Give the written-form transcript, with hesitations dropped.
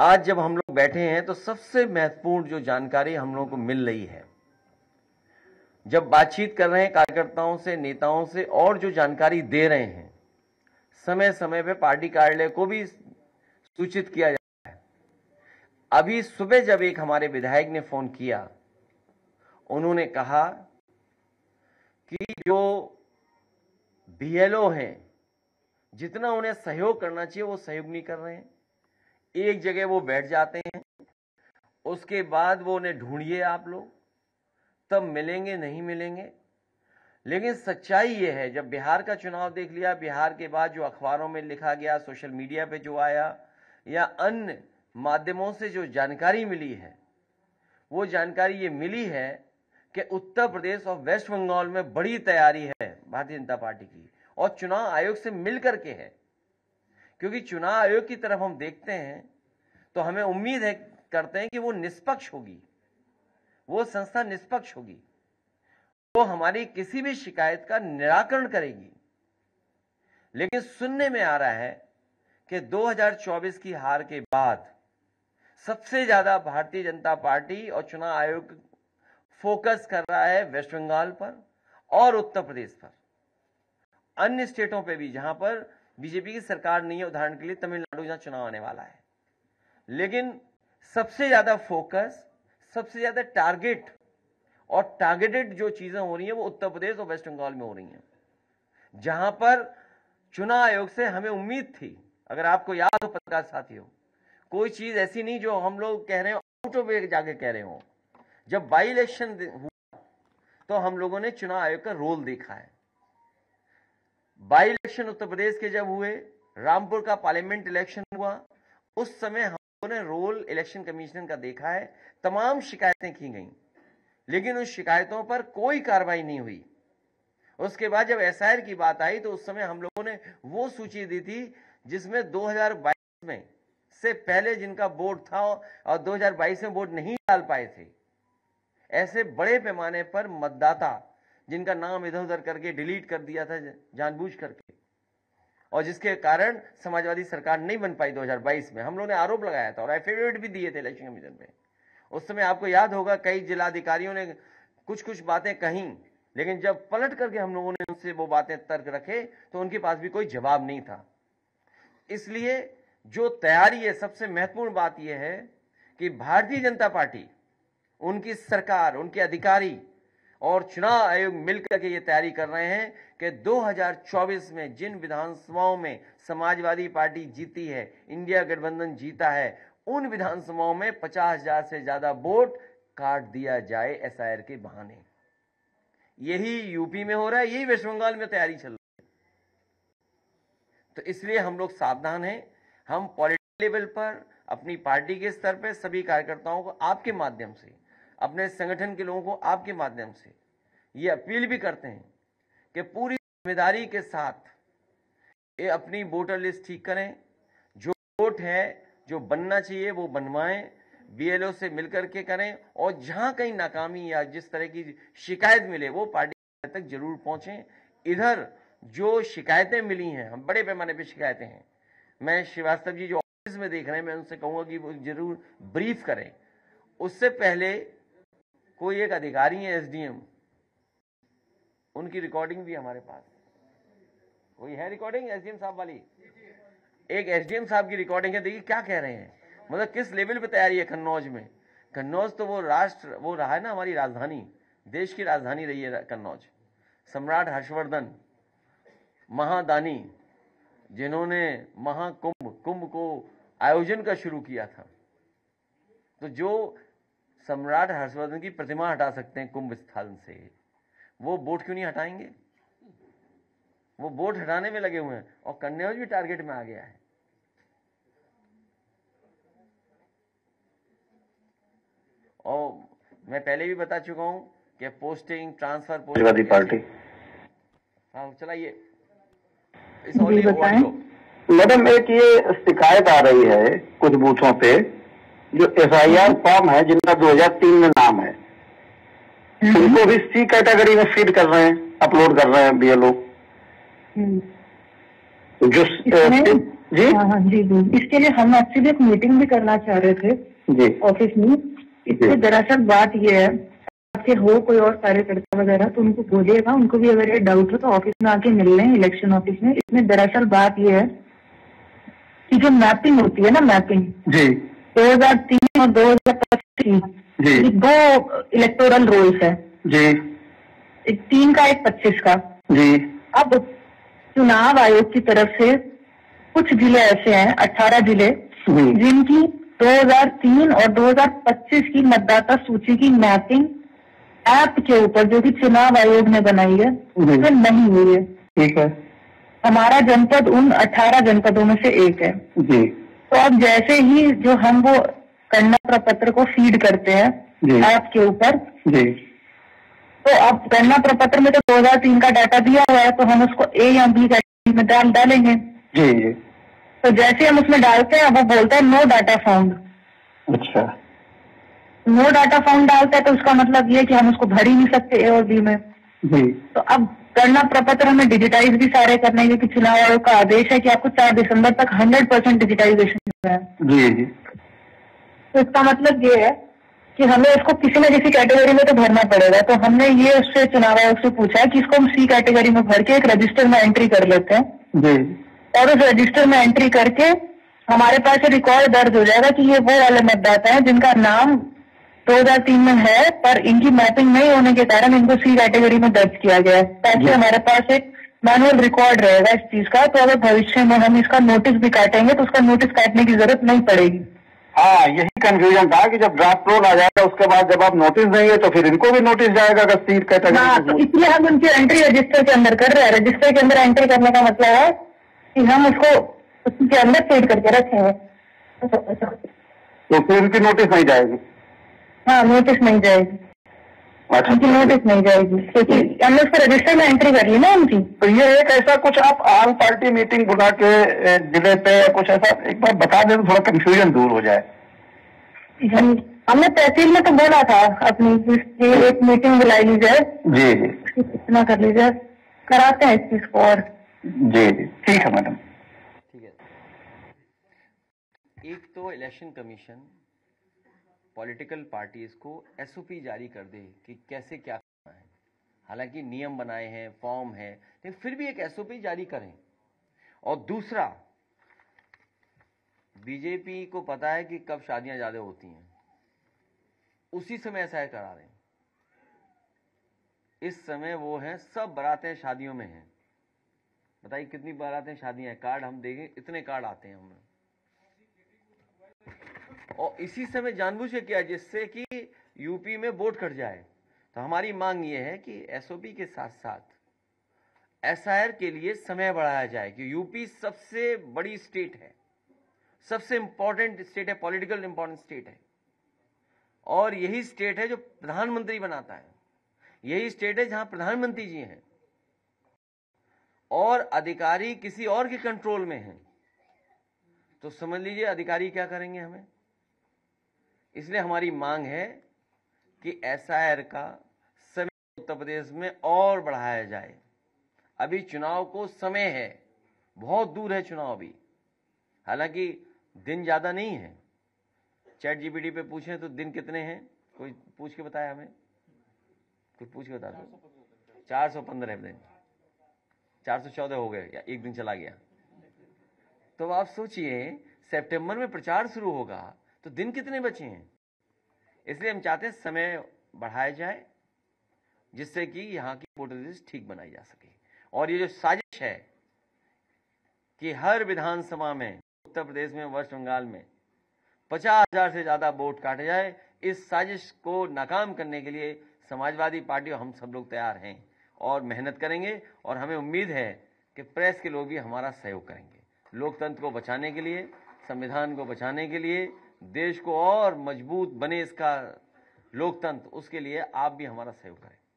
आज जब हम लोग बैठे हैं तो सबसे महत्वपूर्ण जो जानकारी हम लोगों को मिल रही है, जब बातचीत कर रहे हैं कार्यकर्ताओं से, नेताओं से, और जो जानकारी दे रहे हैं, समय समय पे पार्टी कार्यालय को भी सूचित किया जाता है। अभी सुबह जब एक हमारे विधायक ने फोन किया, उन्होंने कहा कि जो बीएलओ हैं, जितना उन्हें सहयोग करना चाहिए वो सहयोग नहीं कर रहे हैं। एक जगह वो बैठ जाते हैं, उसके बाद वो उन्हें ढूंढिए आप लोग, तब मिलेंगे, नहीं मिलेंगे। लेकिन सच्चाई ये है, जब बिहार का चुनाव देख लिया, बिहार के बाद जो अखबारों में लिखा गया, सोशल मीडिया पे जो आया, या अन्य माध्यमों से जो जानकारी मिली है, वो जानकारी ये मिली है कि उत्तर प्रदेश और वेस्ट बंगाल में बड़ी तैयारी है भारतीय जनता पार्टी की, और चुनाव आयोग से मिलकर के है। क्योंकि चुनाव आयोग की तरफ हम देखते हैं तो हमें उम्मीद है, करते हैं कि वो निष्पक्ष होगी, वो संस्था निष्पक्ष होगी, वो हमारी किसी भी शिकायत का निराकरण करेगी। लेकिन सुनने में आ रहा है कि 2024 की हार के बाद सबसे ज्यादा भारतीय जनता पार्टी और चुनाव आयोग फोकस कर रहा है वेस्ट बंगाल पर और उत्तर प्रदेश पर। अन्य स्टेटों पे भी जहां पर बीजेपी की सरकार नहीं है, उदाहरण के लिए तमिलनाडु, जहां चुनाव आने वाला है, लेकिन सबसे ज्यादा फोकस, सबसे ज्यादा टारगेट और टारगेटेड जो चीजें हो रही हैं वो उत्तर प्रदेश और वेस्ट बंगाल में हो रही हैं, जहां पर चुनाव आयोग से हमें उम्मीद थी। अगर आपको याद हो पत्रकार साथियों, कोई चीज ऐसी नहीं जो हम लोग कह रहे हो आउट ऑफ वे जाके कह रहे हो। जब बाई इलेक्शन हुआ तो हम लोगों ने चुनाव आयोग का रोल देखा है। बाई इलेक्शन उत्तर प्रदेश के जब हुए, रामपुर का पार्लियामेंट इलेक्शन हुआ, उस समय हम लोगों ने रोल इलेक्शन कमीशन का देखा है। तमाम शिकायतें की गई, लेकिन उन शिकायतों पर कोई कार्रवाई नहीं हुई। उसके बाद जब एसआईआर की बात आई तो उस समय हम लोगों ने वो सूची दी थी जिसमें 2022 में से पहले जिनका वोट था और 2022 में वोट नहीं डाल पाए थे, ऐसे बड़े पैमाने पर मतदाता जिनका नाम इधर उधर करके डिलीट कर दिया था जानबूझ करके, और जिसके कारण समाजवादी सरकार नहीं बन पाई 2022 में। हम लोगों ने आरोप लगाया था और एफिडेविट भी दिए थे इलेक्शन कमीशन पे। उस समय आपको याद होगा कई जिलाधिकारियों ने कुछ कुछ बातें कही, लेकिन जब पलट करके हम लोगों ने उनसे वो बातें तर्क रखे तो उनके पास भी कोई जवाब नहीं था। इसलिए जो तैयारी है, सबसे महत्वपूर्ण बात यह है कि भारतीय जनता पार्टी, उनकी सरकार, उनके अधिकारी और चुनाव आयोग मिलकर के ये तैयारी कर रहे हैं कि 2024 में जिन विधानसभाओं में समाजवादी पार्टी जीती है, इंडिया गठबंधन जीता है, उन विधानसभाओं में 50,000 से ज्यादा वोट काट दिया जाए एसआईआर के बहाने। यही यूपी में हो रहा है, यही वेस्ट बंगाल में तैयारी चल रही है। तो इसलिए हम लोग सावधान हैं। हम पॉलिटिकल लेवल पर, अपनी पार्टी के स्तर पर सभी कार्यकर्ताओं को आपके माध्यम से, अपने संगठन के लोगों को आपके माध्यम से ये अपील भी करते हैं कि पूरी जिम्मेदारी के साथ ये अपनी वोटर लिस्ट ठीक करें। जो वोट है, जो बनना चाहिए वो बनवाएं, बीएलओ से मिलकर के करें, और जहां कहीं नाकामी या जिस तरह की शिकायत मिले वो पार्टी तक जरूर पहुंचें। इधर जो शिकायतें मिली हैं, हम बड़े पैमाने पर शिकायतें हैं, मैं श्रीवास्तव जी जो ऑफिस में देख रहे हैं, मैं उनसे कहूंगा कि वो जरूर ब्रीफ करें। उससे पहले कोई एक अधिकारी है एसडीएम, उनकी रिकॉर्डिंग भी हमारे पास, कोई है रिकॉर्डिंग एसडीएम साहब वाली, एक एसडीएम साहब की रिकॉर्डिंग है। देखिए क्या कह रहे हैं, मतलब किस लेवल पे तैयारी है कन्नौज में। कन्नौज तो वो रहा है ना, हमारी राजधानी, देश की राजधानी रही है कन्नौज। सम्राट हर्षवर्धन महादानी, जिन्होंने कुंभ को आयोजन का शुरू किया था, तो जो सम्राट हर्षवर्धन की प्रतिमा हटा सकते हैं कुंभ स्थल से, वो बोट क्यों नहीं हटाएंगे? वो बोट हटाने में लगे हुए हैं, और कन्नौज भी टारगेट में आ गया है। और मैं पहले भी बता चुका हूं कि पोस्टिंग, ट्रांसफर, समाजवादी पार्टी, हाँ चलाइए मैडम, एक ये शिकायत आ रही है कुछ बूथों पे, जो एफआईआर फॉर्म है जिनका 2003 में नाम है, उनको भी सी कैटेगरी में फीड कर रहे हैं, अपलोड कर रहे हैं बीएलओ। जो जी हाँ हाँ जी जी, इसके लिए हम एक्चुअली एक मीटिंग भी करना चाह रहे थे जी ऑफिस में। इसमें दरअसल बात ये है, आपके हो कोई और कार्यकर्ता वगैरह तो उनको बोलिएगा, उनको भी अगर ये डाउट हो तो ऑफिस में आके मिल लें, इलेक्शन ऑफिस में। इसमें दरअसल बात ये है कि जो मैपिंग होती है ना, मैपिंग जी 2003 और 2025 जी ये 2 इलेक्टोरल रोल्स है, जी एक 3 का एक 25 का। जी अब चुनाव आयोग की तरफ से कुछ जिले ऐसे हैं, 18 जिले, जी जिनकी 2003 और 2025 की मतदाता सूची की मैपिंग ऐप के ऊपर जो कि चुनाव आयोग ने बनाई है उसमें नहीं हुई है। ठीक है हमारा जनपद उन 18 जनपदों में से एक है। जी तो अब जैसे ही जो हम वो गणना प्रपत्र को फीड करते हैं जी ऐप के ऊपर, जी तो अब गणना प्रपत्र में तो 2003 का डाटा दिया हुआ है, तो हम उसको ए या बी कैटेगरी में डालेंगे। जी जी तो जैसे हम उसमें डालते हैं वो बोलता है नो डाटा फाउंड। अच्छा नो डाटा फाउंड डालता है तो उसका मतलब ये है कि हम उसको भर ही नहीं सकते ए और बी में। जी तो अब गणना प्रपत्र हमें डिजिटाइज भी सारे करने हैं, क्योंकि चुनाव आयोग का आदेश है कि आपको 4 दिसंबर तक 100% डिजिटाइजेशन करना है। जी जी तो इसका मतलब ये है कि हमें इसको किसी न किसी कैटेगरी में तो भरना पड़ेगा। तो हमने ये उससे चुनाव आयोग से पूछा है कि इसको हम सी कैटेगरी में भर के एक रजिस्टर में एंट्री कर लेते हैं, जी और उस रजिस्टर में एंट्री करके हमारे पास रिकॉर्ड दर्ज हो जाएगा कि ये वो वाले मतदाता हैं जिनका नाम 2003 में है, पर इनकी मैपिंग नहीं होने के कारण इनको सी कैटेगरी में दर्ज किया गया है, ताकि हमारे पास एक मैनुअल रिकॉर्ड रहेगा इस चीज का। तो अगर भविष्य में हम इसका नोटिस भी काटेंगे तो उसका नोटिस काटने की जरूरत नहीं पड़ेगी। हाँ, यही कंफ्यूजन था कि जब ड्राफ्ट रोल आ जाएगा उसके बाद जब आप नोटिस देंगे तो फिर इनको भी नोटिस जाएगा अगर सीट हाँ, कैटेगरी। तो इसलिए हम उनकी एंट्री रजिस्टर के अंदर कर रहे हैं। रजिस्टर के अंदर एंट्री करने का मतलब है कि हम उसको उसके अंदर फीड करके रखेंगे। तो फिर उनकी नोटिस नहीं जाएगी। हाँ, नोटिस नहीं जाएगी, अच्छा उनकी नोटिस नहीं जाएगी, क्योंकि हमने उसको रजिस्टर में एंट्री कर ली ना उनकी। तो ये एक ऐसा कुछ आप आल पार्टी मीटिंग बुला के जिले पे कुछ ऐसा एक बार बता दें तो थोड़ा कंफ्यूजन दूर हो जाए। हमने तहसील में तो बोला था अपनी कि एक मीटिंग बुलाई ली जाए, जी जी इतना कर लीजिए, कराते हैं इस चीज को। और जी जी ठीक है मैडम। ठीक है, एक तो इलेक्शन कमीशन पॉलिटिकल पार्टीज को एसओपी जारी कर दे कि कैसे क्या करना है। हालांकि नियम बनाए हैं, फॉर्म है, लेकिन फिर भी एक एसओपी जारी करें। और दूसरा, बीजेपी को पता है कि कब शादियां ज्यादा होती हैं, उसी समय ऐसा करा रहे हैं। इस समय वो हैं, सब बारातें शादियों में हैं। बताइए कितनी बारातें शादियां हैं, कार्ड हम देंगे, इतने कार्ड आते हैं हमें। और इसी समय जानबूझ के किया जिससे कि यूपी में वोट कट जाए। तो हमारी मांग ये है कि एसओपी के साथ साथ एसआईआर के लिए समय बढ़ाया जाए, कि यूपी सबसे बड़ी स्टेट है, सबसे इंपॉर्टेंट स्टेट है, पॉलिटिकल इंपॉर्टेंट स्टेट है, और यही स्टेट है जो प्रधानमंत्री बनाता है, यही स्टेट है जहां प्रधानमंत्री जी हैं और अधिकारी किसी और के कंट्रोल में हैं। तो समझ लीजिए अधिकारी क्या करेंगे हमें। इसलिए हमारी मांग है कि एसआईआर का समय उत्तर प्रदेश में और बढ़ाया जाए। अभी चुनाव को समय है, बहुत दूर है चुनाव अभी, हालांकि दिन ज्यादा नहीं है। चैट जीपीटी पे पूछें तो दिन कितने हैं, कोई पूछ के बताया हमें, कुछ पूछ के बता दो। 415 दिन, 414 हो गए या एक दिन चला गया। तो आप सोचिए सितंबर में प्रचार शुरू होगा तो दिन कितने बचे हैं। इसलिए हम चाहते हैं समय बढ़ाया जाए जिससे कि यहाँ की वोटर लिस्ट ठीक बनाई जा सके। और ये जो साजिश है कि हर विधानसभा में उत्तर प्रदेश में, वेस्ट बंगाल में 50,000 से ज्यादा वोट काटे जाए, इस साजिश को नाकाम करने के लिए समाजवादी पार्टी और हम सब लोग तैयार हैं और मेहनत करेंगे। और हमें उम्मीद है कि प्रेस के लोग भी हमारा सहयोग करेंगे। लोकतंत्र को बचाने के लिए, संविधान को बचाने के लिए, देश को और मजबूत बने इसका लोकतंत्र, उसके लिए आप भी हमारा सहयोग करें।